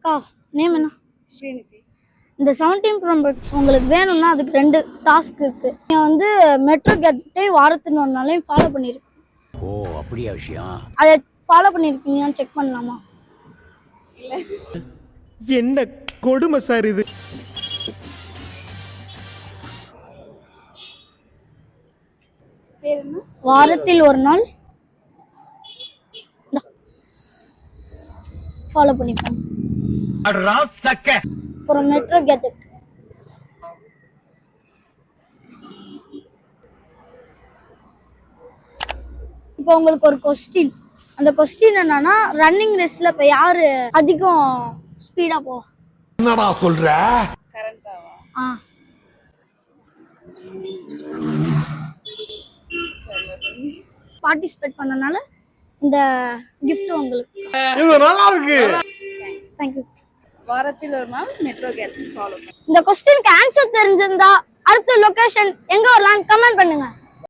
அக்கா நேம் என்ன? ஸ்ரீநிதி. இந்த 17 Pro Max உங்களுக்கு வேணும்னா அதுக்கு 2 டாஸ்க் இருக்கு. நீங்க வந்து மெட்ரோ கேட்ஜெட்டை வாரத்துக்கு ஒரு நாளையும் ஃபாலோ பண்ணிருக்கீங்க. ஓ அப்படியா விஷயம்? அதை ஃபாலோ பண்ணிருக்கீங்கன்னு செக் பண்ணலாமா? இல்ல. என்ன கொடுமை சார் இது? பேர் என்ன? வாரத்தில் ஒரு நாள் ஃபாலோ பண்ணிப்போம். அப்புறம் மெட்ரோ கேட்ஜெட் இப்போ உங்களுக்கு ஒரு கொஸ்டின். அந்த கொஸ்டின் என்னன்னா ரன்னிங் ரேஸ்ல இப்ப யாரு அதிகம் ஸ்பீடா போவா? என்னடா சொல்ற? கரண்டாவா? பார்ட்டிசிபேட் பண்ணனால இந்த கிஃப்ட் உங்களுக்கு. இது நல்லா இருக்கு. Thank you. வாரத்தில் ஒரு நாள் மெட்ரோ கேட்ஜெட்ஸ் ஃபாலோ. இந்த கொஸ்டினுக்கு ஆன்சர் தெரிஞ்சிருந்தா அடுத்த லொகேஷன் எங்க வரலாம்னு கமெண்ட் பண்ணுங்க.